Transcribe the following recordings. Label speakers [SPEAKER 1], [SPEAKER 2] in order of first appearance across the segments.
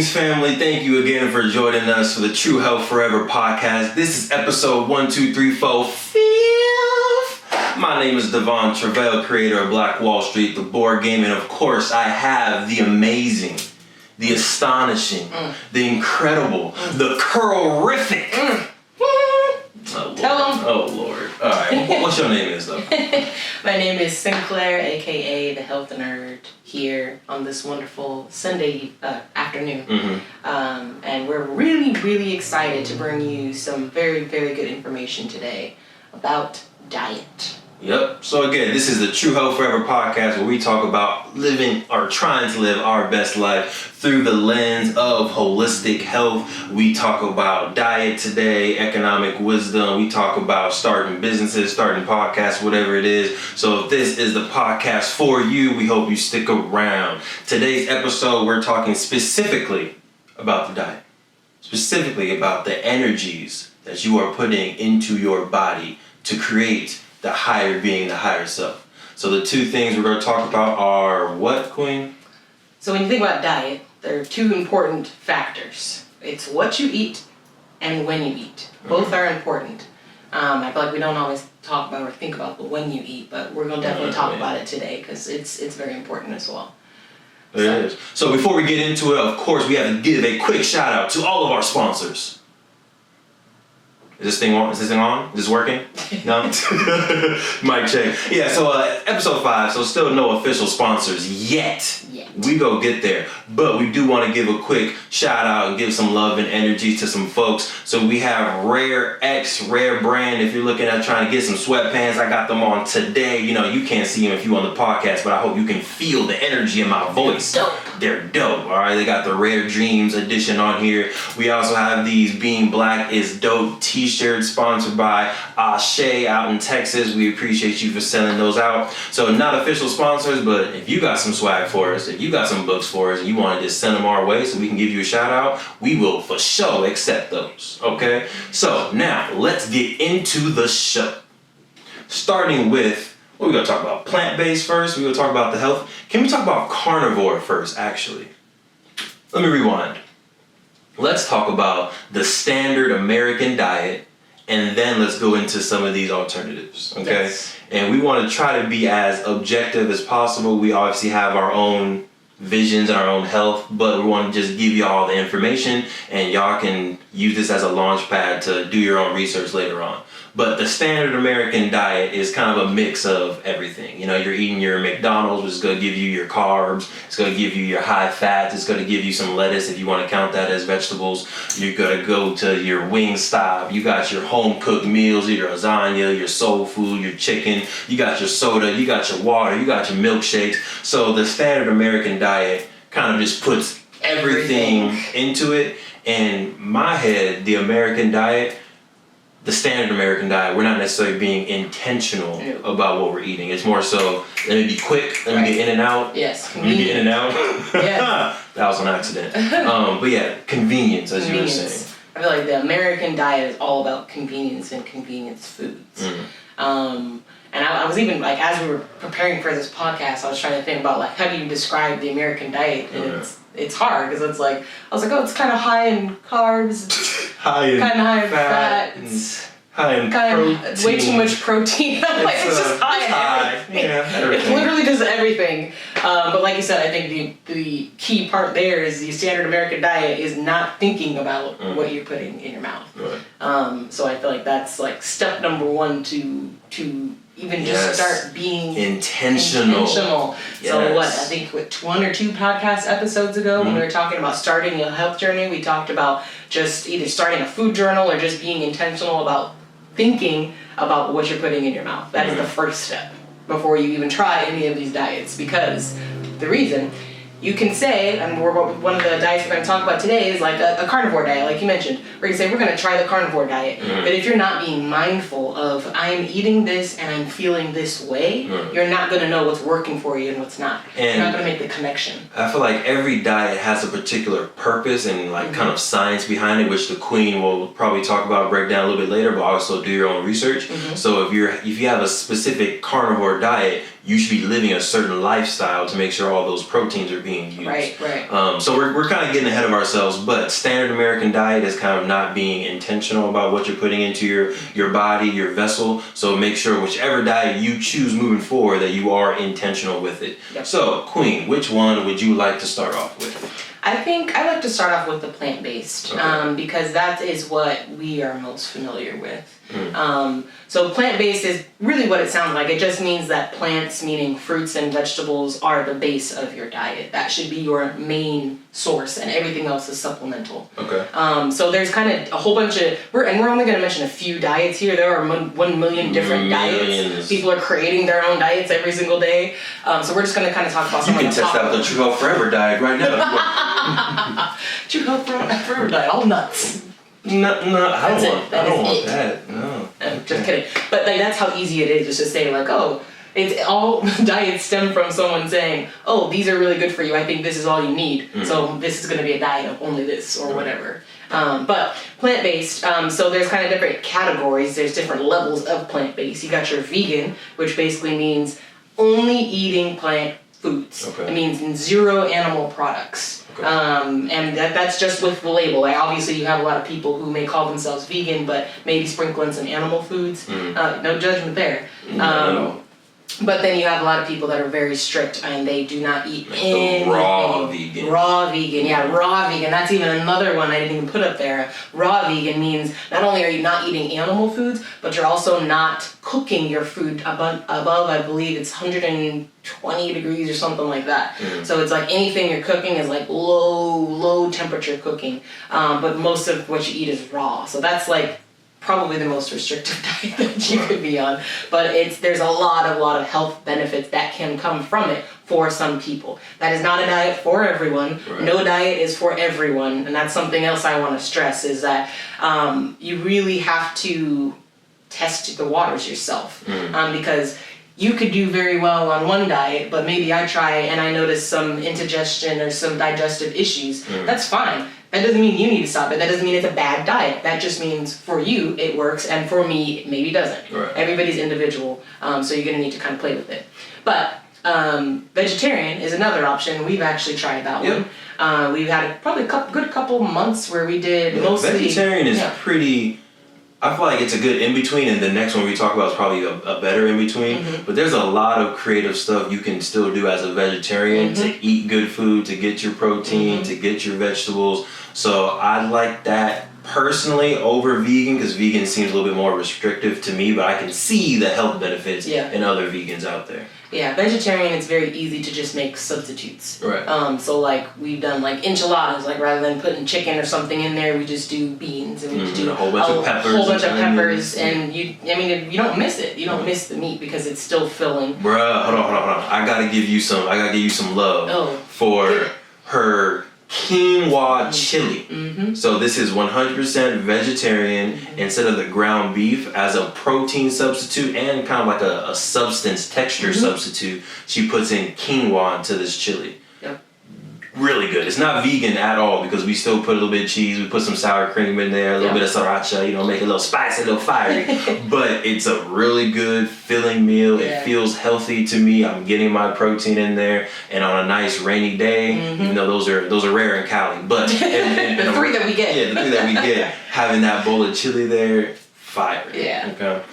[SPEAKER 1] Greetings, family. Thank you again for joining us for the True Health Forever podcast. This is episode 1234. My name is Devon Truvel, creator of Black Wall Street, the board game, and of course I have the amazing, the astonishing, the incredible, the curl-rific.
[SPEAKER 2] Tell them.
[SPEAKER 1] Oh, Lord. All right. What's your name is, though?
[SPEAKER 2] My name is Sinclair, a.k.a. the Health Nerd, here on this wonderful Sunday afternoon. And we're really, really excited to bring you some very, very good information today about diet.
[SPEAKER 1] Yep. So again, this is the True Health Forever podcast where we talk about living or trying to live our best life through the lens of holistic health. We talk about diet today, economic wisdom. We talk about starting businesses, starting podcasts, whatever it is. So if this is the podcast for you, we hope you stick around. Today's episode, we're talking specifically about the diet, specifically about the energies that you are putting into your body to create the higher being, the higher self. So the two things we're going to talk about are what, Queen?
[SPEAKER 2] So when you think about diet, there are two important factors. It's what you eat and when you eat. Both are important. I feel like we don't always talk about or think about the when you eat, but we're going to definitely talk about it today because it's very important as well.
[SPEAKER 1] It is. So before we get into it, of course, we have to give a quick shout out to all of our sponsors. Is this thing on? Is this working? No? Mic check. Yeah, so episode 5, so still no official sponsors yet. We go get there. But we do want to give a quick shout out and give some love and energy to some folks. So we have Rare brand. If you're looking at trying to get some sweatpants, I got them on today. You know, you can't see them if you're on the podcast, but I hope you can feel the energy in my voice. They're dope, all right? They got the Rare Dreams edition on here. We also have these Being Black is Dope t-shirts sponsored by Ashe out in Texas. We appreciate you for selling those out. So not official sponsors, but if you got some swag for us, if you got some books for us, and you want to just send them our way so we can give you a shout out, we will for sure accept those, okay? So now let's get into the show. Starting with, what are we going to talk about? Plant-based first? We're going to talk about the health. Can we talk about carnivore first, actually? Let me rewind. Let's talk about the standard American diet, and then let's go into some of these alternatives, okay? Yes. And we want to try to be as objective as possible. We obviously have our own visions and our own health, but we want to just give you all the information, and y'all can use this as a launch pad to do your own research later on. But the standard American diet is kind of a mix of everything. You know, you're eating your McDonald's, which is going to give you your carbs. It's going to give you your high fats. It's going to give you some lettuce if you want to count that as vegetables. You're going to go to your Wingstop. You got your home-cooked meals, your lasagna, your soul food, your chicken. You got your soda. You got your water. You got your milkshakes. So the standard American diet kind of just puts everything into it. In my head, the American diet, the standard American diet, we're not necessarily being intentional about what we're eating. It's more so, let me be quick, let me get in and out.
[SPEAKER 2] Yes.
[SPEAKER 1] Let me get in and out.
[SPEAKER 2] Yes.
[SPEAKER 1] That was an accident. But yeah, convenience, as you were saying.
[SPEAKER 2] I feel like the American diet is all about convenience and convenience foods. And I was even, like, as we were preparing for this podcast, I was trying to think about, like, how do you describe the American diet? And it's hard, because it's like, I was like, oh, it's kind of high in carbs,
[SPEAKER 1] high in
[SPEAKER 2] fat,
[SPEAKER 1] high in protein.
[SPEAKER 2] Way too much protein. I'm like, it's just high in everything.
[SPEAKER 1] Yeah,
[SPEAKER 2] it literally does everything. But like you said, I think the key part there is the standard American diet is not thinking about what you're putting in your mouth. Right. So I feel like that's like step number 1 to even just start being intentional. Yes. So what, I think 1 or 2 podcast episodes ago when we were talking about starting a health journey, we talked about just either starting a food journal or just being intentional about thinking about what you're putting in your mouth. That is the first step before you even try any of these diets, because the reason you can say, and one of the diets we're going to talk about today is like a carnivore diet, like you mentioned. We're going to say we're going to try the carnivore diet. But if you're not being mindful of, I'm eating this and I'm feeling this way, you're not going to know what's working for you and what's not. And you're not going to make the connection. I
[SPEAKER 1] feel like every diet has a particular purpose and like kind of science behind it, which the Queen will probably talk about, break down a little bit later, but also do your own research. So if you have a specific carnivore diet, you should be living a certain lifestyle to make sure all those proteins are being used.
[SPEAKER 2] Right.
[SPEAKER 1] So we're kind of getting ahead of ourselves, but standard American diet is kind of not being intentional about what you're putting into your body, your vessel. So make sure whichever diet you choose moving forward that you are intentional with it.
[SPEAKER 2] Yep.
[SPEAKER 1] So Queen, which one would you like to start off with?
[SPEAKER 2] I think I like to start off with the plant-based, because that is what we are most familiar with. So plant-based is really what it sounds like. It just means that plants, meaning fruits and vegetables, are the base of your diet. That should be your main source, and everything else is supplemental.
[SPEAKER 1] Okay.
[SPEAKER 2] So there's kind of a whole bunch of, we're only going to mention a few diets here. There are 1 million different diets. People are creating their own diets every single day. So we're just going to kind of talk about some of the
[SPEAKER 1] You can test out the Truvel Forever diet right now.
[SPEAKER 2] Truvel Forever diet, all nuts.
[SPEAKER 1] No, I don't want that. No.
[SPEAKER 2] Just kidding. But like that's how easy it is just to say like, oh, it's all diets stem from someone saying, oh, these are really good for you. I think this is all you need. So this is going to be a diet of only this or whatever. But plant-based, so there's kind of different categories. There's different levels of plant-based. You got your vegan, which basically means only eating plant foods.
[SPEAKER 1] Okay.
[SPEAKER 2] It means 0 animal products. Okay. And that's just with the label. Like obviously you have a lot of people who may call themselves vegan, but maybe sprinkle in some animal foods. No judgment there.
[SPEAKER 1] No.
[SPEAKER 2] But then you have a lot of people that are very strict and they do not eat anything.
[SPEAKER 1] Raw vegan.
[SPEAKER 2] Raw vegan, yeah, raw vegan. That's even another one I didn't even put up there. Raw vegan means not only are you not eating animal foods, but you're also not cooking your food above I believe it's 120 degrees or something like that. So it's like anything you're cooking is like low temperature cooking. But most of what you eat is raw. So that's like probably the most restrictive diet that you could be on, but there's a lot of health benefits that can come from it for some people. That is not a diet for everyone. Right. No diet is for everyone, and that's something else I want to stress is that you really have to test the waters yourself, because you could do very well on one diet, but maybe I try and I notice some indigestion or some digestive issues. That's fine. That doesn't mean you need to stop it. That doesn't mean it's a bad diet. That just means for you it works, and for me it maybe doesn't.
[SPEAKER 1] Right.
[SPEAKER 2] Everybody's individual, so you're going to need to kind of play with it. But vegetarian is another option. We've actually tried that one. We've had probably a good couple months where we did mostly...
[SPEAKER 1] Vegetarian is pretty... I feel like it's a good in-between, and the next one we talk about is probably a better in-between. But there's a lot of creative stuff you can still do as a vegetarian to eat good food, to get your protein, to get your vegetables. So I like that personally over vegan, because vegan seems a little bit more restrictive to me, but I can see the health benefits in other vegans out there. Yeah,
[SPEAKER 2] vegetarian, it's very easy to just make substitutes.
[SPEAKER 1] Right.
[SPEAKER 2] So like we've done like enchiladas, like rather than putting chicken or something in there, we just do beans and we just do
[SPEAKER 1] a whole bunch of peppers.
[SPEAKER 2] And you don't miss it. You don't miss the meat because it's still filling.
[SPEAKER 1] Bruh, hold on. I gotta give you some love for her quinoa chili. So this is 100% vegetarian. Instead of the ground beef as a protein substitute and kind of like a substance texture substitute, she puts in quinoa into this chili. Really good. It's not vegan at all because we still put a little bit of cheese, we put some sour cream in there, a little bit of sriracha, make it a little spicy, a little fiery. But it's a really good filling meal. It feels healthy to me. I'm getting my protein in there, and on a nice rainy day, even though those are rare in Cali, but and
[SPEAKER 2] the three that we get.
[SPEAKER 1] Yeah, the three that we get. Having that bowl of chili there, fire.
[SPEAKER 2] Yeah.
[SPEAKER 1] Okay.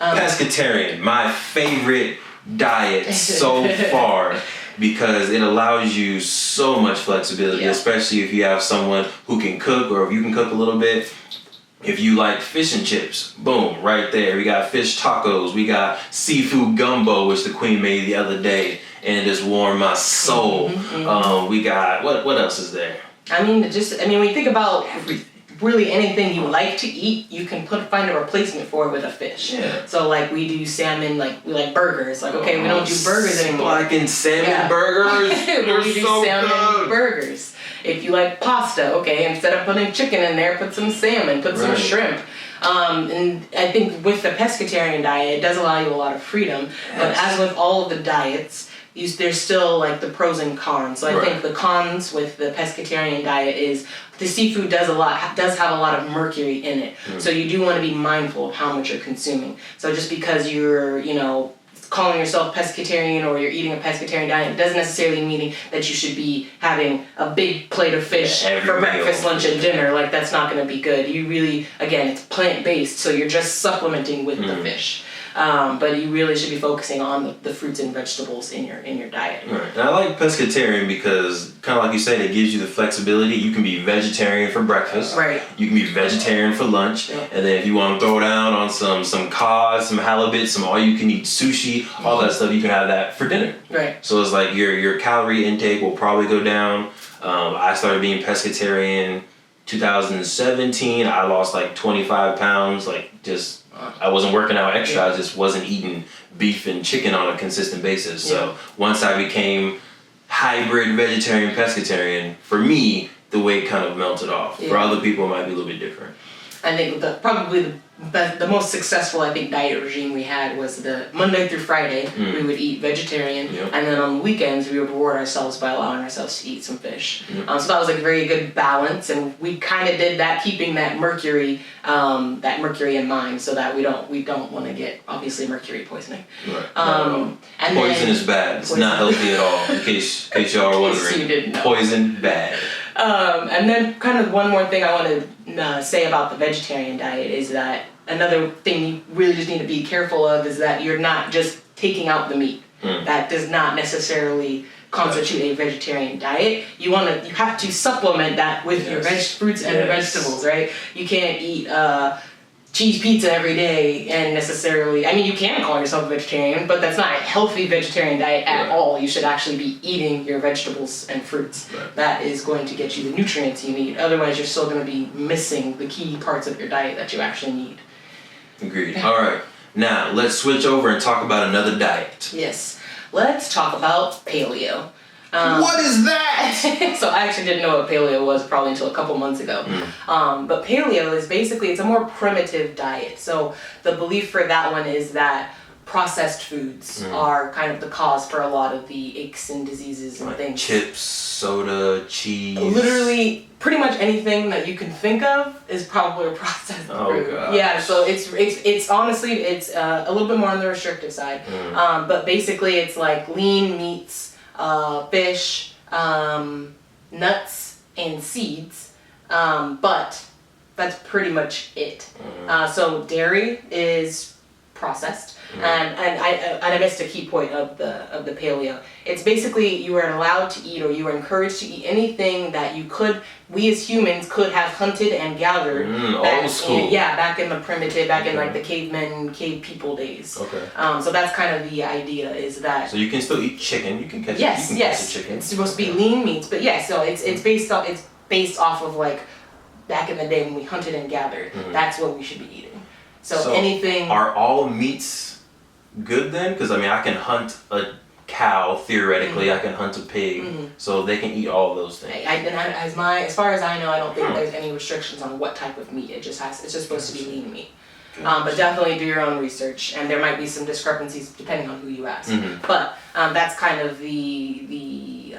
[SPEAKER 1] Pescatarian, my favorite diet so far. Because it allows you so much flexibility, especially if you have someone who can cook, or if you can cook a little bit. If you like fish and chips, boom, right there. We got fish tacos. We got seafood gumbo, which the queen made the other day, and it just warmed my soul. We got, what else is there?
[SPEAKER 2] When you think about really anything you like to eat, you can find a replacement for it with a fish. Yeah. So like we do salmon, like we like burgers. Like we don't do burgers anymore.
[SPEAKER 1] Like salmon burgers.
[SPEAKER 2] We do salmon burgers. If you like pasta, instead of putting chicken in there, put some salmon, put some shrimp. And I think with the pescatarian diet, it does allow you a lot of freedom. But as with all of the diets, there's still like the pros and cons. So I think the cons with the pescatarian diet is the seafood does have a lot of mercury in it. So you do want to be mindful of how much you're consuming. So just because you're, calling yourself pescatarian or you're eating a pescatarian diet, it doesn't necessarily mean that you should be having a big plate of fish for breakfast, lunch, and dinner. Like, that's not going to be good. You really, again, it's plant-based, so you're just supplementing with the fish. But you really should be focusing on the fruits and vegetables in your diet.
[SPEAKER 1] Right. And I like pescatarian because, kind of like you said, it gives you the flexibility. You can be vegetarian for breakfast.
[SPEAKER 2] Right.
[SPEAKER 1] You can be vegetarian for lunch. Yep. And then if you want to throw down on some cod, some halibut, some all-you-can-eat sushi, all that stuff, you can have that for dinner.
[SPEAKER 2] Right.
[SPEAKER 1] So it's like your calorie intake will probably go down. I started being pescatarian 2017. I lost like 25 pounds, I wasn't working out extra. I just wasn't eating beef and chicken on a consistent basis. So once I became hybrid vegetarian pescatarian, for me, the weight kind of melted off. For other people, it might be a little bit different.
[SPEAKER 2] I think probably the most successful, I think, diet regime we had was the Monday through Friday. We would eat vegetarian, and then on the weekends we would reward ourselves by allowing ourselves to eat some fish. So that was a very good balance, and we kind of did that, keeping that mercury in mind, so that we don't want to get, obviously, mercury poisoning.
[SPEAKER 1] Right. And poison is bad. It's not healthy at all. In case y'all are wondering,
[SPEAKER 2] you didn't know.
[SPEAKER 1] Poison bad.
[SPEAKER 2] And then kind of one more thing I want to say about the vegetarian diet is that another thing you really just need to be careful of is that you're not just taking out the meat. That does not necessarily constitute a vegetarian diet. You have to supplement that with your fruits and vegetables, right? You can't eat cheese pizza every day and necessarily, I mean, you can call yourself a vegetarian, but that's not a healthy vegetarian diet at all. You should actually be eating your vegetables and fruits. That is going to get you the nutrients you need. Otherwise, you're still going to be missing the key parts of your diet that you actually need.
[SPEAKER 1] Agreed. All right. Now, let's switch over and talk about another diet.
[SPEAKER 2] Yes. Let's talk about paleo.
[SPEAKER 1] What is that?
[SPEAKER 2] So I actually didn't know what paleo was probably until a couple months ago. But paleo is basically, it's a more primitive diet. So the belief for that one is that processed foods are kind of the cause for a lot of the aches and diseases and things.
[SPEAKER 1] Chips, soda, cheese.
[SPEAKER 2] Literally, pretty much anything that you can think of is probably a processed food.
[SPEAKER 1] God.
[SPEAKER 2] Yeah, so it's honestly, it's a little bit more on the restrictive side. But basically it's like lean meats, fish, nuts, and seeds, but that's pretty much it. So dairy is processed, and I missed a key point of the paleo. It's basically you are allowed to eat, or you are encouraged to eat anything that we as humans could have hunted and gathered.
[SPEAKER 1] Old school.
[SPEAKER 2] Back in the primitive, back in like the cave people days. Okay. So that's kind of the idea, is that.
[SPEAKER 1] So you can still eat chicken. You can catch.
[SPEAKER 2] Yes.
[SPEAKER 1] Catch a chicken.
[SPEAKER 2] It's supposed to be lean meats, but so it's based off of like back in the day when we hunted and gathered. That's what we should be eating. So anything.
[SPEAKER 1] Are all meats good then? Because I mean, I can hunt a cow theoretically. I can hunt a pig, so they can eat all of those things.
[SPEAKER 2] As far as I know, I don't think there's any restrictions on what type of meat. It's just supposed to be lean meat. But definitely do your own research, and there might be some discrepancies depending on who you ask. But that's kind of the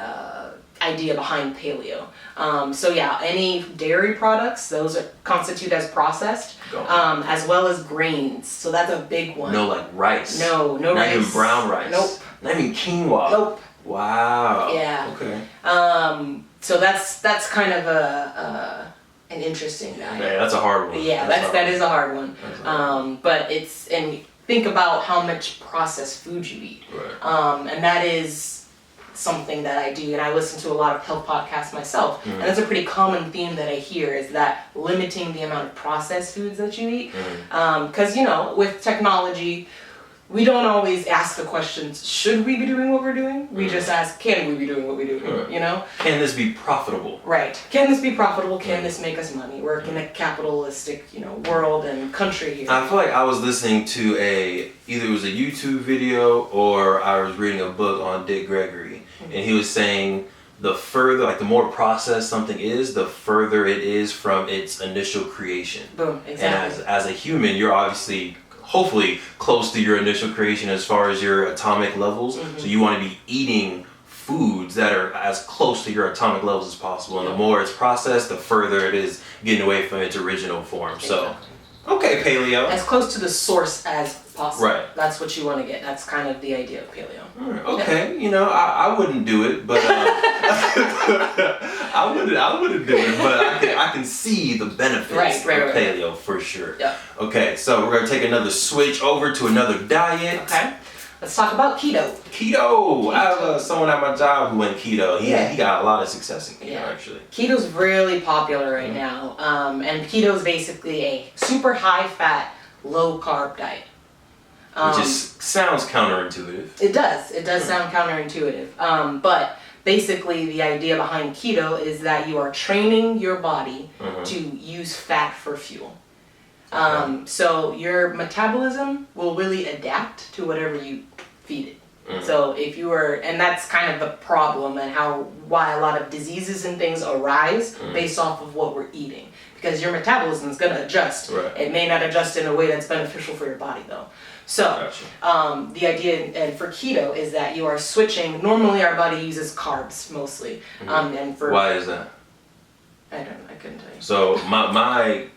[SPEAKER 2] idea behind paleo. Any dairy products, those constitute as processed, as well as grains. So that's a big one.
[SPEAKER 1] No, like rice.
[SPEAKER 2] No rice.
[SPEAKER 1] Not even brown rice.
[SPEAKER 2] Nope.
[SPEAKER 1] Not even quinoa.
[SPEAKER 2] Nope.
[SPEAKER 1] Wow.
[SPEAKER 2] Yeah.
[SPEAKER 1] Okay.
[SPEAKER 2] So that's kind of an interesting diet.
[SPEAKER 1] Yeah, that's a hard one.
[SPEAKER 2] Yeah, that is a hard one. But and think about how much processed food you eat.
[SPEAKER 1] Right.
[SPEAKER 2] And that is something that I do, and I listen to a lot of health podcasts myself, and that's a pretty common theme that I hear, is that limiting the amount of processed foods that you eat. Because with technology, we don't always ask the questions, should we be doing what we're doing? We just ask, can we be doing what we do?
[SPEAKER 1] Can this be profitable?
[SPEAKER 2] Right. Can this be profitable? Can this make us money? We're in a capitalistic, world and country here.
[SPEAKER 1] I feel like I was listening to either it was a YouTube video or I was reading a book on Dick Gregory, and he was saying the more processed something is, the further it is from its initial creation.
[SPEAKER 2] Boom, exactly.
[SPEAKER 1] And as a human, you're obviously hopefully close to your initial creation as far as your atomic levels. So you want to be eating foods that are as close to your atomic levels as possible. And the more it's processed, the further it is getting away from its original form. So Okay, paleo.
[SPEAKER 2] As close to the source as possible.
[SPEAKER 1] Right.
[SPEAKER 2] That's what you want to get. That's kind of the idea of paleo.
[SPEAKER 1] Right, okay, you know, I wouldn't do it, but I wouldn't do it, but I can see the benefits of paleo for sure.
[SPEAKER 2] Yeah.
[SPEAKER 1] Okay, so we're gonna take another switch over to another diet.
[SPEAKER 2] Okay. Let's talk about keto.
[SPEAKER 1] Keto. I have someone at my job who went keto. He got a lot of success in keto, actually.
[SPEAKER 2] Keto's really popular right now, and keto is basically a super high-fat, low-carb diet.
[SPEAKER 1] Which sounds counterintuitive.
[SPEAKER 2] It does. It does sound counterintuitive. But basically, the idea behind keto is that you are training your body to use fat for fuel. So your metabolism will really adapt to whatever you feed it. So if you were, and that's kind of the problem and why a lot of diseases and things arise based off of what we're eating. Because your metabolism is going to adjust.
[SPEAKER 1] Right.
[SPEAKER 2] It may not adjust in a way that's beneficial for your body though. So the idea and for keto is that you are switching, normally our body uses carbs mostly. And for
[SPEAKER 1] why is that?
[SPEAKER 2] I couldn't tell you.
[SPEAKER 1] So my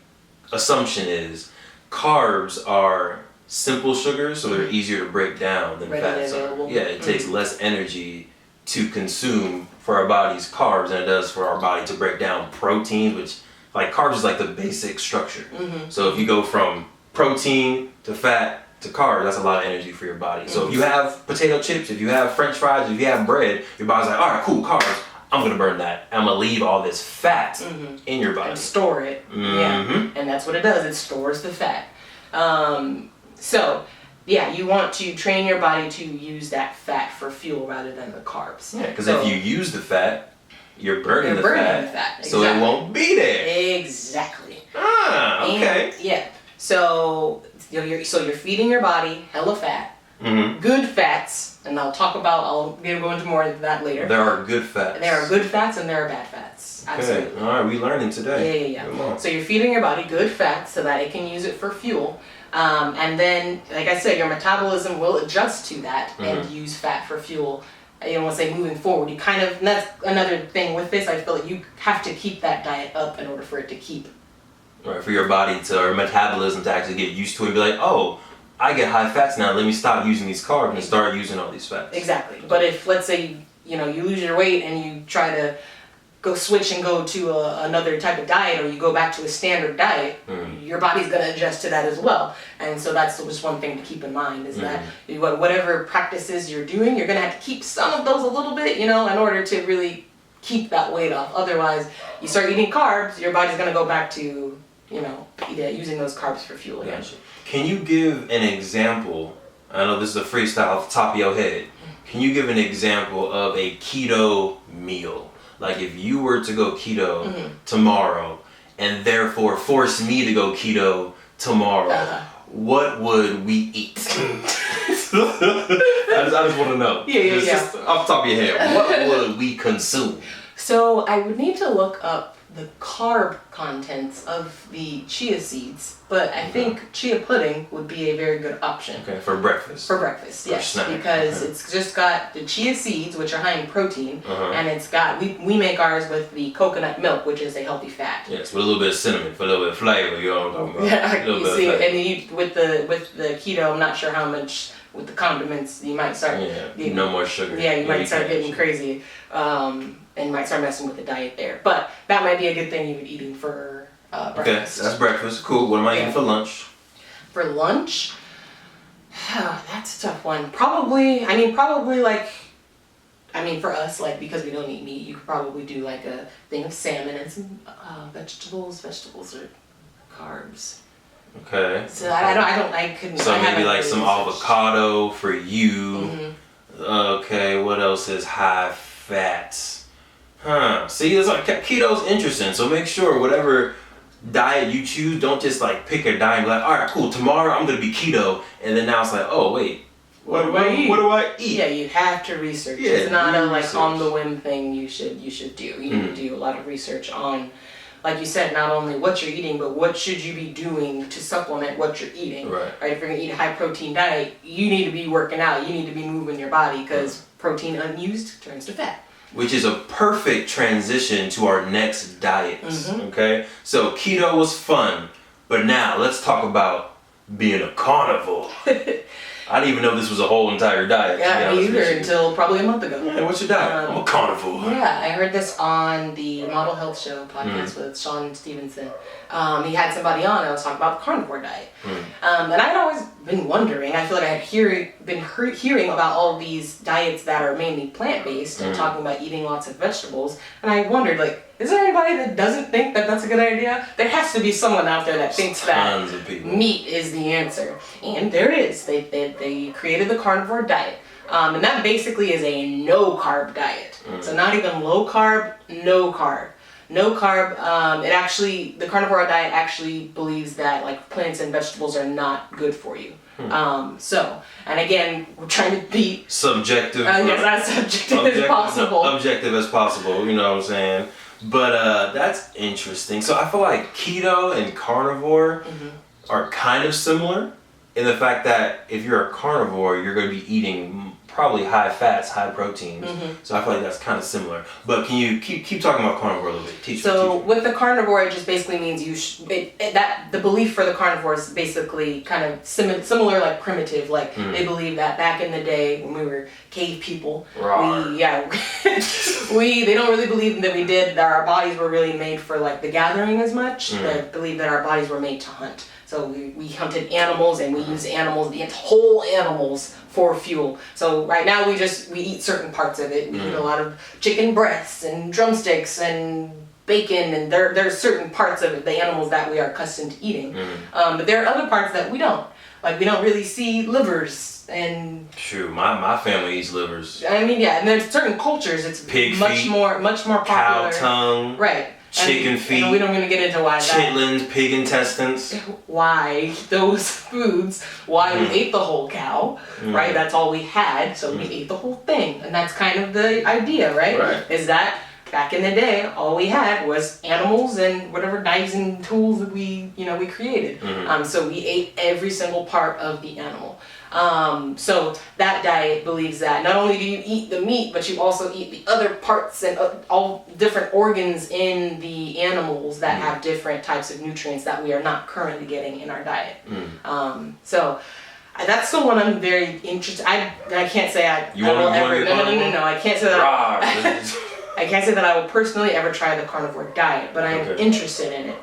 [SPEAKER 1] assumption is carbs are simple sugars, so they're easier to break down than fats are. Yeah, it takes less energy to consume for our body's carbs than it does for our body to break down proteins, which like carbs is like the basic structure. So if you go from protein to fat to carbs, that's a lot of energy for your body. So if you have potato chips, if you have French fries, if you have bread, your body's like, all right, cool, carbs. I'm gonna burn that. I'm gonna leave all this fat in your body.
[SPEAKER 2] And store it. Yeah. And that's what it does. It stores the fat. So you want to train your body to use that fat for fuel rather than the carbs.
[SPEAKER 1] Yeah, because if you use the fat, you're burning the fat.
[SPEAKER 2] Exactly.
[SPEAKER 1] So it won't be there.
[SPEAKER 2] Exactly.
[SPEAKER 1] Ah, okay.
[SPEAKER 2] And, so you're feeding your body hella fat. Good fats, and I'll go into more of that later.
[SPEAKER 1] There are good fats.
[SPEAKER 2] There are good fats and there are bad fats. Absolutely.
[SPEAKER 1] Okay. All right, we learning today.
[SPEAKER 2] Yeah. So you're feeding your body good fats so that it can use it for fuel. And then, like I said, your metabolism will adjust to that and use fat for fuel. I don't want to say moving forward. That's another thing with this. I feel like you have to keep that diet up in order for it to keep.
[SPEAKER 1] Right, for your body or metabolism to actually get used to it and be like, oh, I get high fats now, let me stop using these carbs and start using all these fats.
[SPEAKER 2] Exactly. But if, let's say, you lose your weight and you try to go switch and go to another type of diet, or you go back to a standard diet, your body's going to adjust to that as well. And so that's just one thing to keep in mind is that whatever practices you're doing, you're going to have to keep some of those a little bit, in order to really keep that weight off. Otherwise, you start eating carbs, your body's going to go back to, using those carbs for fuel again.
[SPEAKER 1] Gotcha. Can you give an example? I know this is a freestyle off the top of your head. Can you give an example of a keto meal? Like if you were to go keto tomorrow and therefore force me to go keto tomorrow, what would we eat? I just want to know. Just off the top of your head, what would we consume?
[SPEAKER 2] So I would need to look up the carb contents of the chia seeds, but I think chia pudding would be a very good option.
[SPEAKER 1] Okay, for breakfast.
[SPEAKER 2] For breakfast, yes, because it's just got the chia seeds, which are high in protein, and it's got we make ours with the coconut milk, which is a healthy fat.
[SPEAKER 1] Yes, with a little bit of cinnamon for a little bit of flavor. You know what I'm talking about?
[SPEAKER 2] Yeah, you see, and with the keto, I'm not sure how much. With the condiments, you might start getting,
[SPEAKER 1] no more sugar.
[SPEAKER 2] Yeah, you might start getting crazy, and you might start messing with the diet there. But that might be a good thing you would eating for breakfast.
[SPEAKER 1] Okay, that's breakfast. Cool. What am I eating for lunch?
[SPEAKER 2] For lunch, that's a tough one. Probably for us, because we don't eat meat, you could probably do like a thing of salmon and some vegetables. Vegetables are carbs.
[SPEAKER 1] Okay.
[SPEAKER 2] So I couldn't.
[SPEAKER 1] So maybe like some avocado for you. Okay, what else is high fat? See, it's like keto's interesting. So make sure whatever diet you choose, don't just like pick a diet and be like, all right, cool, tomorrow I'm gonna be keto, and then now it's like, oh wait, what do I eat?
[SPEAKER 2] Yeah, you have to research.
[SPEAKER 1] Yeah,
[SPEAKER 2] it's not a on the whim thing you should do. You need to do a lot of research on. Like you said, not only what you're eating, but what should you be doing to supplement what you're eating. Right. If you're going to eat a high protein diet, you need to be working out. You need to be moving your body because protein unused turns to fat.
[SPEAKER 1] Which is a perfect transition to our next diet. Okay? So keto was fun. But now let's talk about being a carnivore. I didn't even know this was a whole entire diet.
[SPEAKER 2] Yeah, me either until probably a month ago.
[SPEAKER 1] Hey, what's your diet? I'm a carnivore.
[SPEAKER 2] Yeah, I heard this on the Model Health Show podcast with Sean Stevenson. He had somebody on that was talking about the carnivore diet. And I'd always been wondering, I feel like I had been hearing about all these diets that are mainly plant-based and talking about eating lots of vegetables. And I wondered, like, is there anybody that doesn't think that that's a good idea? There has to be someone out there that thinks that meat is the answer. And there is. They created the carnivore diet. And that basically is a no-carb diet. So not even low carb, no carb. No carb, the carnivore diet actually believes that like plants and vegetables are not good for you. And again, we're trying to be
[SPEAKER 1] subjective.
[SPEAKER 2] Yes, as subjective as possible.
[SPEAKER 1] Objective as possible, you know what I'm saying? But that's interesting. So I feel like keto and carnivore are kind of similar in the fact that if you're a carnivore, you're going to be eating probably high fats, high proteins. So I feel like that's kind of similar. But can you keep talking about carnivore a little bit? Teach me.
[SPEAKER 2] With the carnivore, it just basically means the belief for the carnivore is basically kind of similar, like primitive. Like they believe that back in the day when we were cave people, they don't really believe that our bodies were really made for like the gathering as much. They believe that our bodies were made to hunt. So we hunted animals and we used whole animals for fuel. So right now we eat certain parts of it. We eat a lot of chicken breasts and drumsticks and bacon, and there's certain parts of it, the animals that we are accustomed to eating. But there are other parts that we don't. Like we don't really see livers and...
[SPEAKER 1] True, my family eats livers.
[SPEAKER 2] I mean, yeah, and there's certain cultures it's
[SPEAKER 1] pig
[SPEAKER 2] much
[SPEAKER 1] feet,
[SPEAKER 2] more popular.
[SPEAKER 1] Cow tongue.
[SPEAKER 2] Right.
[SPEAKER 1] Chicken feet.
[SPEAKER 2] And we don't even get into why
[SPEAKER 1] chitlins, pig intestines.
[SPEAKER 2] Why those foods, why we ate the whole cow, right? That's all we had, so we ate the whole thing. And that's kind of the idea, right? Is that back in the day, all we had was animals and whatever knives and tools that we created. So we ate every single part of the animal. So that diet believes that not only do you eat the meat, but you also eat the other parts and all different organs in the animals that have different types of nutrients that we are not currently getting in our diet. So that's the one I'm very interested. I can't say I will ever. No. I can't say that. I can't say that I will personally ever try the carnivore diet, but I am interested in it.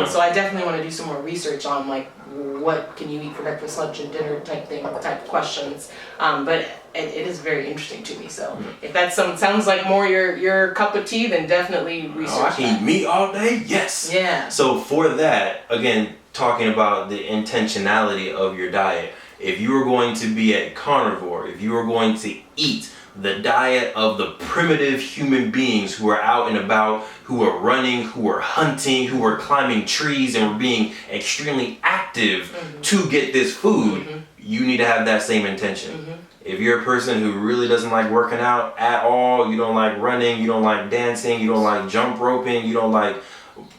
[SPEAKER 2] So I definitely want to do some more research on like what can you eat for breakfast, lunch, and dinner type questions. But it is very interesting to me. So if that sounds like more your cup of tea, then definitely research.
[SPEAKER 1] I can eat meat all day. Yes.
[SPEAKER 2] Yeah.
[SPEAKER 1] So for that, again, talking about the intentionality of your diet. If you are going to be a carnivore, if you are going to eat the diet of the primitive human beings who are out and about, who are running, who are hunting, who are climbing trees and were being extremely active to get this food, you need to have that same intention. If you're a person who really doesn't like working out at all, you don't like running, you don't like dancing, you don't like jump roping, you don't like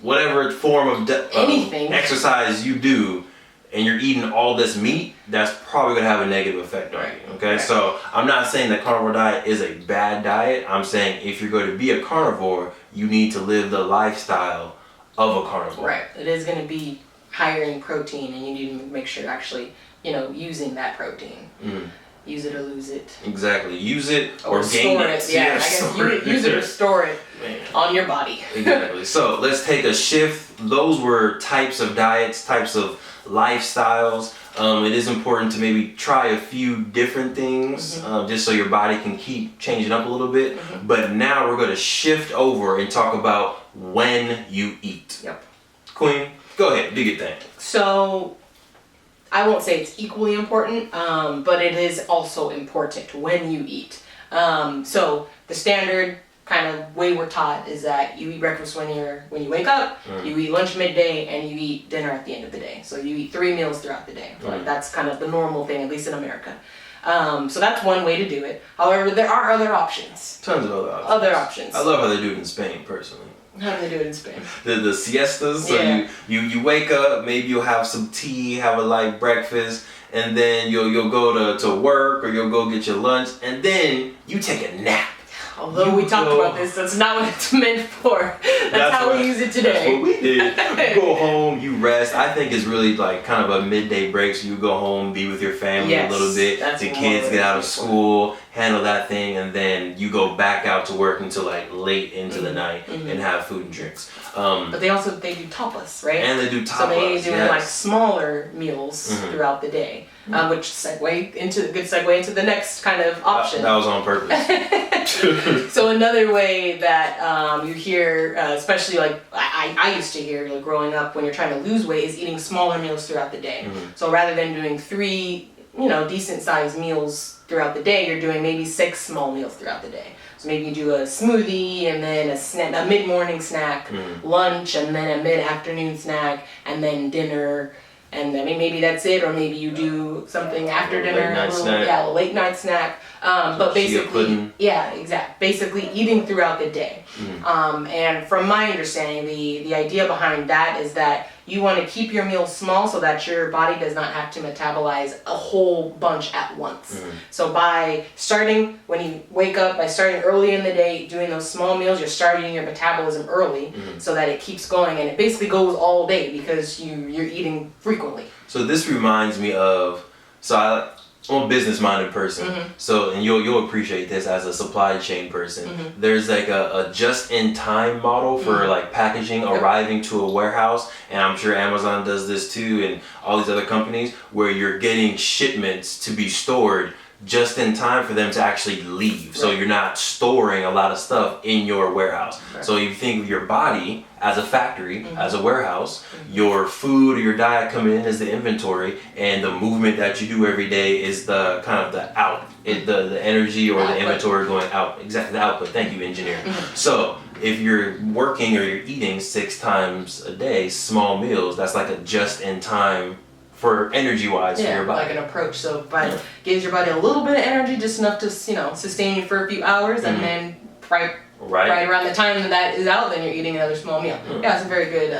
[SPEAKER 1] whatever form of exercise you do, and you're eating all this meat, that's probably going to have a negative effect on you, okay? So I'm not saying that carnivore diet is a bad diet. I'm saying if you're going to be a carnivore, you need to live the lifestyle of a carnivore.
[SPEAKER 2] Right. It is going to be higher in protein, and you need to make sure you're actually, using that protein. Use it or lose it.
[SPEAKER 1] Exactly. Use it or
[SPEAKER 2] gain
[SPEAKER 1] it.
[SPEAKER 2] Yeah, I guess use it or store it on your body.
[SPEAKER 1] Exactly. So let's take a shift. Those were types of diets, types of lifestyles. It is important to maybe try a few different things just so your body can keep changing up a little bit. But now we're going to shift over and talk about when you eat.
[SPEAKER 2] Yep.
[SPEAKER 1] Queen, go ahead, do your thing.
[SPEAKER 2] So I won't say it's equally important, but it is also important when you eat. So the standard kind of way we're taught is that you eat breakfast when you wake up, you eat lunch midday, and you eat dinner at the end of the day. So you eat 3 meals throughout the day. Like that's kind of the normal thing, at least in America. So that's one way to do it. However, there are other options.
[SPEAKER 1] Tons of other options. I love how they do it in Spain, personally.
[SPEAKER 2] How do they do it in Spain?
[SPEAKER 1] The siestas. So you wake up, maybe you'll have some tea, have a light breakfast, and then you'll go to work or you'll go get your lunch, and then you take a nap.
[SPEAKER 2] although we talked about this, that's not what it's meant for. That's how we use it today.
[SPEAKER 1] That's what we did. You go home, you rest. I think it's really like kind of a midday break, so you go home, be with your family a little bit. The kids get out of school, handle that thing, and then you go back out to work until like late into the night and have food and drinks.
[SPEAKER 2] But they do tapas, right?
[SPEAKER 1] And they do tapas.
[SPEAKER 2] So they do like smaller meals throughout the day, which segue into the next kind of option.
[SPEAKER 1] That was on purpose.
[SPEAKER 2] So another way that you hear, especially like I used to hear like, growing up when you're trying to lose weight, is eating smaller meals throughout the day. So rather than doing 3, decent sized meals throughout the day, you're doing maybe 6 small meals throughout the day. So maybe you do a smoothie and then a mid-morning snack, lunch, and then a mid-afternoon snack, and then dinner, and then maybe that's it, or maybe you do something after dinner, a late night snack. But basically, basically eating throughout the day. And from my understanding, the idea behind that is that you want to keep your meals small so that your body does not have to metabolize a whole bunch at once. So by starting, when you wake up, by starting early in the day, doing those small meals, you're starting your metabolism early so that it keeps going, and it basically goes all day because you're eating frequently.
[SPEAKER 1] So this reminds me of, I'm a business-minded person, so, and you'll appreciate this as a supply chain person. There's like a just-in-time model for like packaging arriving to a warehouse, and I'm sure Amazon does this too, and all these other companies, where you're getting shipments to be stored just in time for them to actually leave. So you're not storing a lot of stuff in your warehouse. So you think of your body as a factory, as a warehouse, your food or your diet coming in is the inventory, and the movement that you do every day is the kind of the energy or the inventory going out. Exactly, the output. Thank you, engineer. So if you're working or you're eating 6 times a day, small meals, that's like a just in time for energy-wise for your body.
[SPEAKER 2] Like an approach. So gives your body a little bit of energy, just enough to sustain you for a few hours, and then right around the time that is out, then you're eating another small meal. Yeah, it's a very good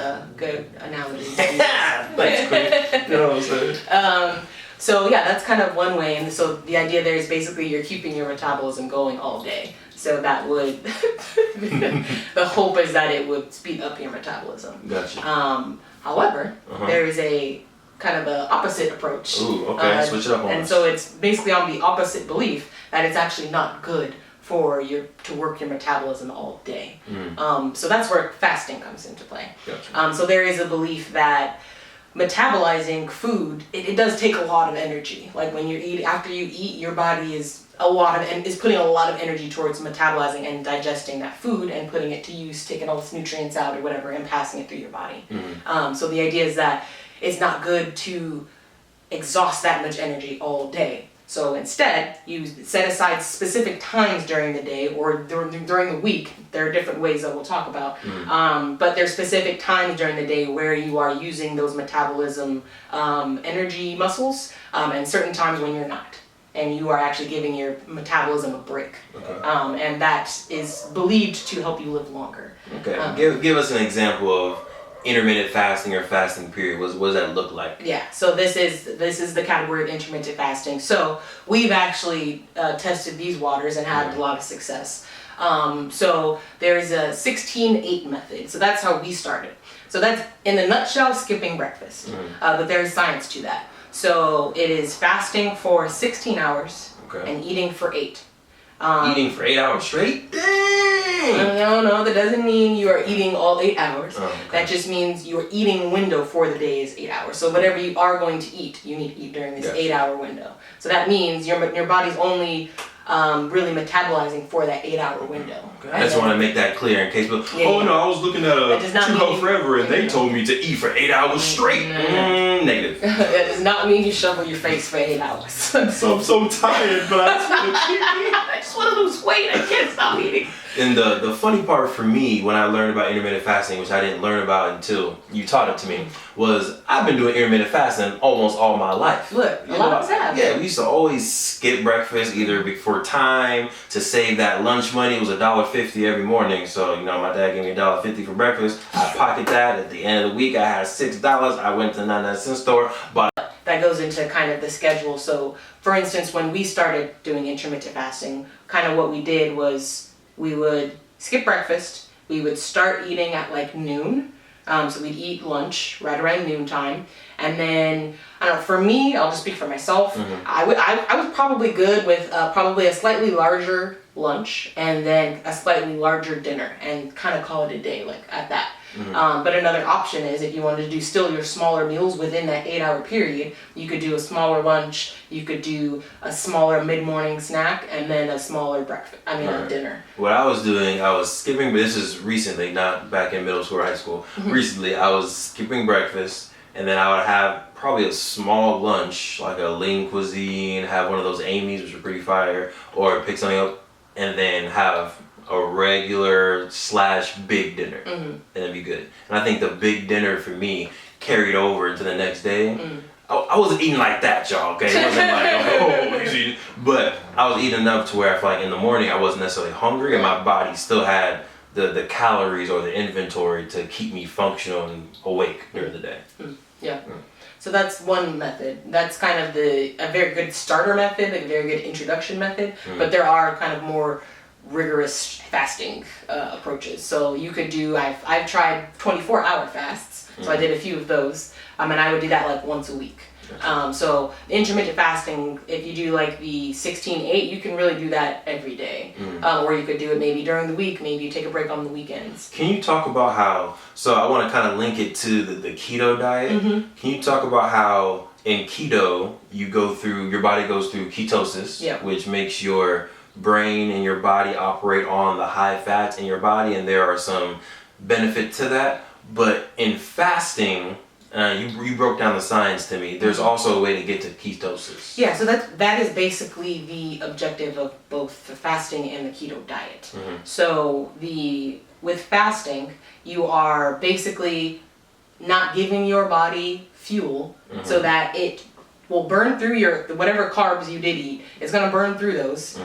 [SPEAKER 2] analogy.
[SPEAKER 1] That's great. You know what I'm saying?
[SPEAKER 2] So that's kind of one way, and so the idea there is basically you're keeping your metabolism going all day. So that would, the hope is that it would speed up your metabolism.
[SPEAKER 1] Gotcha.
[SPEAKER 2] However, there is a kind of an opposite approach.
[SPEAKER 1] Ooh, okay, switch it up on
[SPEAKER 2] And
[SPEAKER 1] us.
[SPEAKER 2] so it's basically on the opposite belief that it's actually not good for you to work your metabolism all day. So that's where fasting comes into play.
[SPEAKER 1] Gotcha.
[SPEAKER 2] So there is a belief that metabolizing food, it does take a lot of energy. Like when you eat, after you eat, your body is putting a lot of energy towards metabolizing and digesting that food and putting it to use, taking all its nutrients out or whatever and passing it through your body. So the idea is that it's not good to exhaust that much energy all day. So instead, you set aside specific times during the day or during the week. There are different ways that we'll talk about. But there's specific times during the day where you are using those metabolism energy muscles, and certain times when you're not. And you are actually giving your metabolism a break. And that is believed to help you live longer.
[SPEAKER 1] Okay, give us an example of intermittent fasting or fasting period. What does that look like?
[SPEAKER 2] Yeah, so this is the category of intermittent fasting. So we've actually tested these waters and had a lot of success. So there's a 16-8 method. So that's how we started. So that's, in a nutshell, skipping breakfast. But there's science to that. So it is fasting for 16 hours and eating for 8.
[SPEAKER 1] Eating for 8 hours straight? Dang!
[SPEAKER 2] No, that doesn't mean you are eating all 8 hours. That just means your eating window for the day is 8 hours. So whatever you are going to eat, you need to eat during this 8-hour window. So that means your body's only really metabolizing for that 8-hour window.
[SPEAKER 1] I just want to make that clear in case people, no, I was looking at Too Health Forever and they told me to eat for 8 hours straight. Negative.
[SPEAKER 2] That does not mean you shovel your face for 8 hours.
[SPEAKER 1] So I'm so tired, but
[SPEAKER 2] I just want to lose weight. I can't stop eating.
[SPEAKER 1] And the funny part for me when I learned about intermittent fasting, which I didn't learn about until you taught it to me, was I've been doing intermittent fasting almost all my life.
[SPEAKER 2] Look, a lot of us have.
[SPEAKER 1] Yeah, we used to always skip breakfast either before time to save that lunch money. It was $1.50 every morning. So, my dad gave me $1.50 for breakfast. I pocket that. At the end of the week, I had $6. I went to the 99-cent store, bought.
[SPEAKER 2] That goes into kind of the schedule. So, for instance, when we started doing intermittent fasting, kind of what we did was we would skip breakfast. We would start eating at like noon. So we'd eat lunch right around noontime. And then, I don't know, for me, I'll just speak for myself. I was probably good with probably a slightly larger lunch and then a slightly larger dinner and kind of call it a day like at that. But another option is if you wanted to do still your smaller meals within that 8-hour period, you could do a smaller lunch, you could do a smaller mid-morning snack, and then a smaller breakfast, dinner.
[SPEAKER 1] What I was doing, I was skipping, but this is recently, not back in middle school or high school. Recently, I was skipping breakfast, and then I would have probably a small lunch, like a lean cuisine, have one of those Amy's, which are pretty fire, or pick something up, and then have a regular / big dinner, and it'd be good. And I think the big dinner for me carried over into the next day. I wasn't eating like that, y'all, okay? It wasn't like, but I was eating enough to where I feel like in the morning I wasn't necessarily hungry, and my body still had the calories or the inventory to keep me functional and awake during the day.
[SPEAKER 2] Yeah. So that's one method. That's kind of a very good starter method, a very good introduction method, but there are kind of more rigorous fasting approaches. So you could do, I've tried 24-hour fasts, so I did a few of those, and I would do that like once a week. So intermittent fasting, if you do like the 16-8, you can really do that every day. Or you could do it maybe during the week, maybe you take a break on the weekends.
[SPEAKER 1] Can you talk about how, so I want to kind of link it to the keto diet. Can you talk about how in keto, your body goes through ketosis, which makes your brain and your body operate on the high fats in your body, and there are some benefit to that. But in fasting, you broke down the science to me. There's also a way to get to ketosis.
[SPEAKER 2] Yeah, so that is basically the objective of both the fasting and the keto diet. So with fasting, you are basically not giving your body fuel so that it will burn through your whatever carbs you did eat. It's gonna burn through those.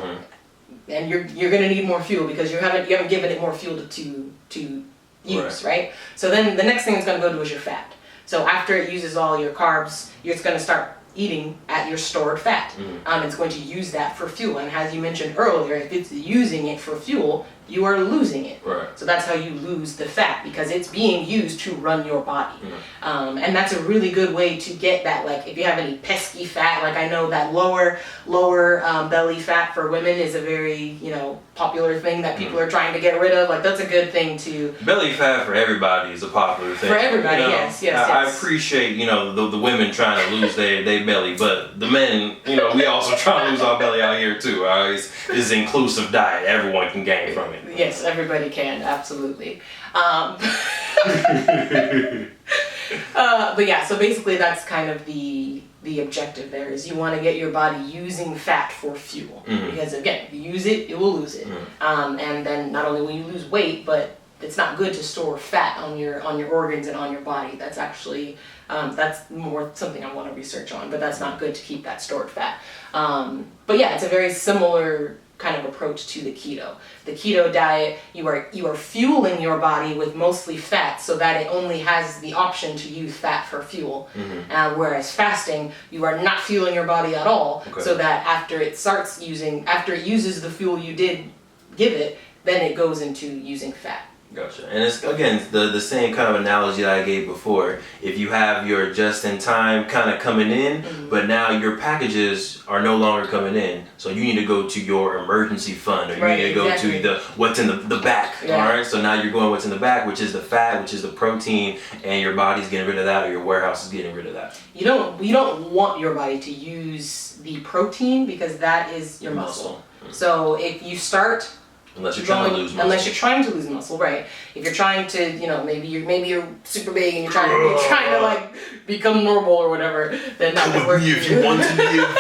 [SPEAKER 2] And you're gonna need more fuel because you haven't given it more fuel to use, right? So then the next thing it's gonna go to is your fat. So after it uses all your carbs, it's gonna start eating at your stored fat. It's going to use that for fuel, and as you mentioned earlier, if it's using it for fuel, you are losing it. So that's how you lose the fat, because it's being used to run your body. And that's a really good way to get that, like if you have any pesky fat, like I know that lower belly fat for women is a very, popular thing that people are trying to get rid of. Like that's a good thing to...
[SPEAKER 1] Belly fat for everybody is a popular thing.
[SPEAKER 2] For everybody, yes.
[SPEAKER 1] I appreciate, the women trying to lose their belly, but the men, we also try to lose our belly out here too. It's an inclusive diet. Everyone can gain from it.
[SPEAKER 2] Yes, everybody can, absolutely. But yeah, so basically that's kind of the objective there, is you want to get your body using fat for fuel. Because again, if you use it, it will lose it. And then not only will you lose weight, but it's not good to store fat on your organs and on your body. That's actually, that's more something I want to research on, but that's not good to keep that stored fat. But yeah, it's a very similar kind of approach to the keto. The keto diet, you are fueling your body with mostly fat so that it only has the option to use fat for fuel. Whereas fasting, you are not fueling your body at all, so that after it uses the fuel you did give it, then it goes into using fat.
[SPEAKER 1] Gotcha. And it's, again, the same kind of analogy that I gave before. If you have your just-in-time kind of coming in, but now your packages are no longer coming in, so you need to go to your emergency fund, or you need to go to what's in the back, all right? So now you're going what's in the back, which is the fat, which is the protein, and your body's getting rid of that, or your warehouse is getting rid of that. You
[SPEAKER 2] don't want your body to use the protein, because that is your muscle. So if you start...
[SPEAKER 1] Unless you're trying to lose muscle.
[SPEAKER 2] Unless you're trying to lose muscle, right? If you're trying to, maybe you're super big and you're trying to like become normal or whatever, then that would work.
[SPEAKER 1] If you want to live.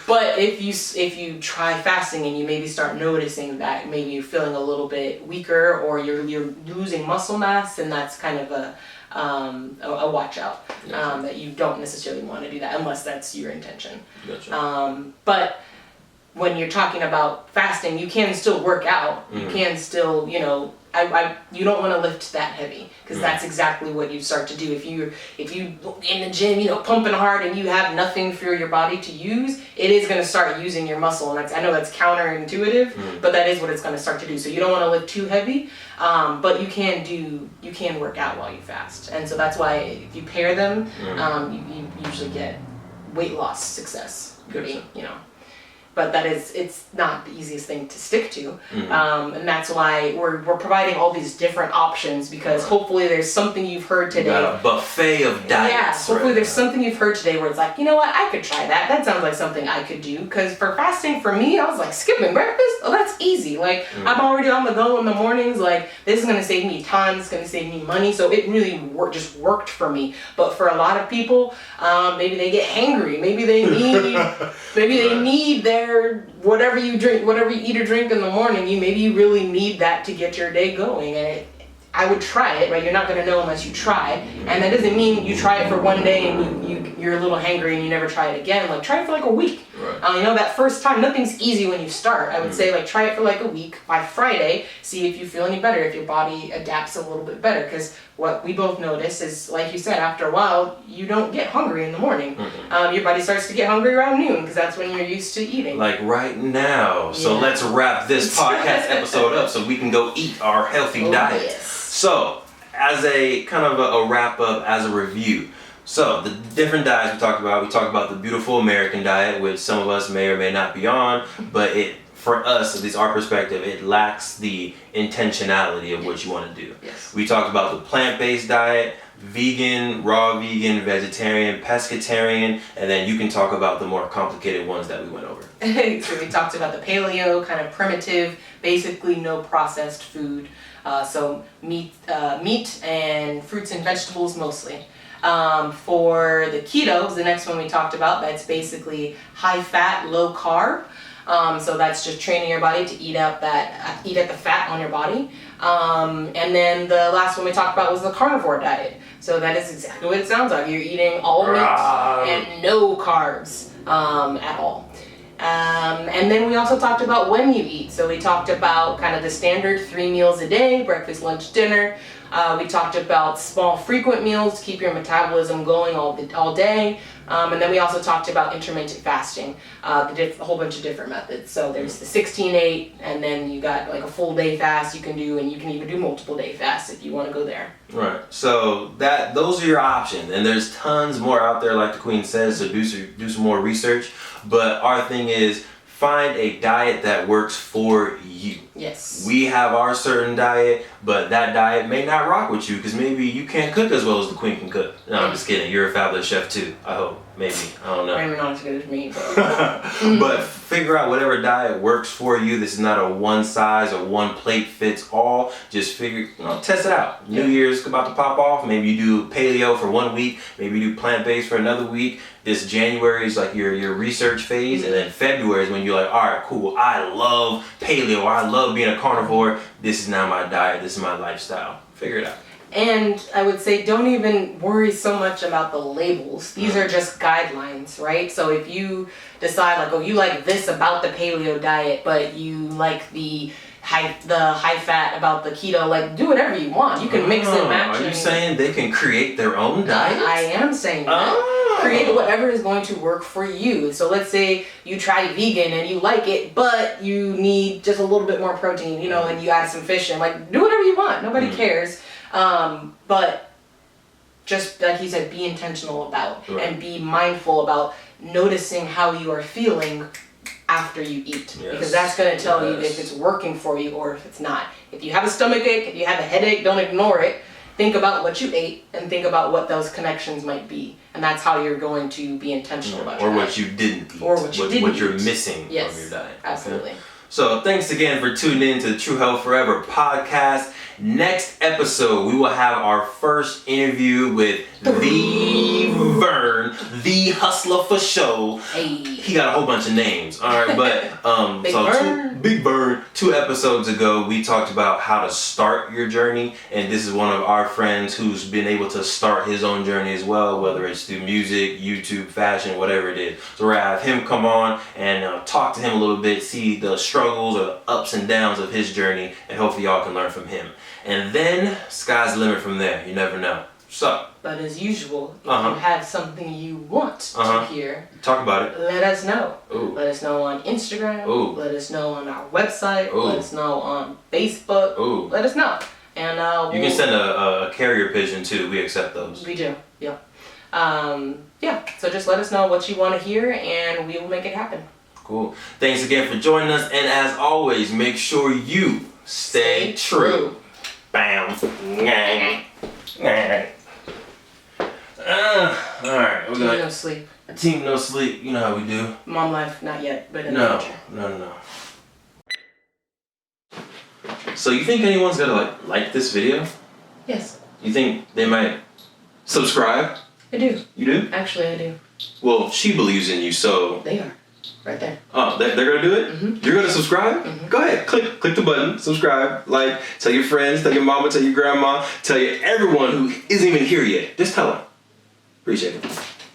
[SPEAKER 2] But if you try fasting and you maybe start noticing that maybe you're feeling a little bit weaker or you're losing muscle mass, then that's kind of a watch out. That you don't necessarily want to do that unless that's your intention. But when you're talking about fasting, you can still work out. You can still, you don't want to lift that heavy, because that's exactly what you start to do. If you in the gym, you know, pumping hard and you have nothing for your body to use, it is going to start using your muscle. And I know that's counterintuitive, but that is what it's going to start to do. So you don't want to lift too heavy, but you can work out while you fast. And so that's why if you pair them, you usually get weight loss success. You know. But it's not the easiest thing to stick to. And that's why we're providing all these different options, because hopefully there's something you've heard today.
[SPEAKER 1] You got a buffet of diets.
[SPEAKER 2] Yeah, hopefully there's something you've heard today where it's like, you know what, I could try that. That sounds like something I could do. Because for fasting, for me, I was like, skipping breakfast? Oh, that's easy. Like, I'm already on the go in the mornings. Like, this is going to save me time. It's going to save me money. So it really just worked for me. But for a lot of people, maybe they get hangry. Maybe they need their whatever you eat or drink in the morning, you really need that to get your day going. And I would try it, right? You're not going to know unless you try. And that doesn't mean you try it for one day and you're a little hangry and you never try it again. Like, try it for like a week.
[SPEAKER 1] Right.
[SPEAKER 2] You know, that first time, nothing's easy when you start. I would say, like, try it for like a week. By Friday, see if you feel any better, if your body adapts a little bit better. Because what we both notice is, like you said, after a while, you don't get hungry in the morning. Your body starts to get hungry around noon, because that's when you're used to eating.
[SPEAKER 1] Like right now. So let's wrap this podcast episode up so we can go eat our healthy diet.
[SPEAKER 2] Yes.
[SPEAKER 1] So, as a kind of a wrap up, as a review. So, the different diets we talked about the beautiful American diet, which some of us may or may not be on, but for us, at least our perspective, it lacks the intentionality of what you want to do.
[SPEAKER 2] Yes.
[SPEAKER 1] We talked about the plant-based diet, vegan, raw vegan, vegetarian, pescatarian, and then you can talk about the more complicated ones that we went over.
[SPEAKER 2] So we talked about the paleo, kind of primitive, basically no processed food. So meat and fruits and vegetables mostly. For the keto, the next one we talked about, that's basically high fat, low carb. So that's just training your body to eat at the fat on your body. And then the last one we talked about was the carnivore diet. So that is exactly what it sounds like. You're eating all meat and no carbs at all. And then we also talked about when you eat. So we talked about kind of the standard 3 meals a day, breakfast, lunch, dinner. We talked about small, frequent meals to keep your metabolism going all day. And then we also talked about intermittent fasting, a whole bunch of different methods. So there's the 16-8, and then you got like a full day fast you can do, and you can even do multiple day fasts if you want to go there.
[SPEAKER 1] Right. So those are your options, and there's tons more out there, like the Queen says. So do some more research. But our thing is, find a diet that works for you.
[SPEAKER 2] Yes.
[SPEAKER 1] We have our certain diet, but that diet may not rock with you, because maybe you can't cook as well as the Queen can cook. No, I'm just kidding. You're a fabulous chef too, I hope. Maybe. I don't know.
[SPEAKER 2] Maybe not as good as me, but...
[SPEAKER 1] But figure out whatever diet works for you. This is not a one size or one plate fits all. Just test it out. New Year's about to pop off. Maybe you do paleo for 1 week. Maybe you do plant-based for another week. This January is like your research phase. And then February is when you're like, all right, cool. I love paleo. I love being a carnivore. This is now my diet. This is my lifestyle. Figure it out.
[SPEAKER 2] And I would say don't even worry so much about the labels. These are just guidelines, right? So if you decide like, oh, you like this about the paleo diet, but you like the high fat about the keto, like do whatever you want. You can mix and match.
[SPEAKER 1] Are you saying they can create their own diet?
[SPEAKER 2] I am saying that. Create whatever is going to work for you. So let's say you try vegan and you like it, but you need just a little bit more protein, and you add some fish in. Like, do whatever you want. Nobody cares. But just like you said, be intentional about and be mindful about noticing how you are feeling after you eat. Yes. Because that's going to tell you if it's working for you or if it's not. If you have a stomach ache, if you have a headache, don't ignore it. Think about what you ate and think about what those connections might be. And that's how you're going to be intentional about your diet.
[SPEAKER 1] Or what you didn't eat.
[SPEAKER 2] Or what
[SPEAKER 1] you're missing from your diet.
[SPEAKER 2] Absolutely.
[SPEAKER 1] So thanks again for tuning in to the True Health Forever podcast. Next episode. episode, we will have our first interview with the Vern, the hustler for show.
[SPEAKER 2] Hey.
[SPEAKER 1] He got a whole bunch of names. All right, but Big Vern. 2 episodes ago, we talked about how to start your journey, and this is one of our friends who's been able to start his own journey as well, whether it's through music, YouTube, fashion, whatever it is. So we're gonna have him come on and talk to him a little bit, see the struggles or the ups and downs of his journey, and hopefully y'all can learn from him. And then sky's the limit from there. You never know. So.
[SPEAKER 2] But as usual, if you have something you want to hear,
[SPEAKER 1] talk about it.
[SPEAKER 2] Let us know.
[SPEAKER 1] Ooh.
[SPEAKER 2] Let us know on Instagram.
[SPEAKER 1] Ooh.
[SPEAKER 2] Let us know on our website.
[SPEAKER 1] Ooh.
[SPEAKER 2] Let us know on Facebook.
[SPEAKER 1] Ooh.
[SPEAKER 2] Let us know. And
[SPEAKER 1] you can send a carrier pigeon too. We accept those.
[SPEAKER 2] We do. Yep. Yeah. So just let us know what you want to hear, and we will make it happen.
[SPEAKER 1] Cool. Thanks again for joining us, and as always, make sure you stay true. Bam. Alright, we're gonna.
[SPEAKER 2] No sleep.
[SPEAKER 1] Team no sleep, you know how we do.
[SPEAKER 2] Mom life, not yet, but in the future.
[SPEAKER 1] No. So you think anyone's gonna like this video?
[SPEAKER 2] Yes.
[SPEAKER 1] You think they might subscribe?
[SPEAKER 2] I do.
[SPEAKER 1] You do?
[SPEAKER 2] Actually, I do.
[SPEAKER 1] Well, she believes in you, so.
[SPEAKER 2] They are. Right there.
[SPEAKER 1] Oh, they're gonna do it?
[SPEAKER 2] Mm-hmm.
[SPEAKER 1] You're gonna subscribe? Mm-hmm. Go ahead, click the button, subscribe, like, tell your friends, tell your mama, tell your grandma, tell everyone who isn't even here yet. Just tell them. Appreciate it.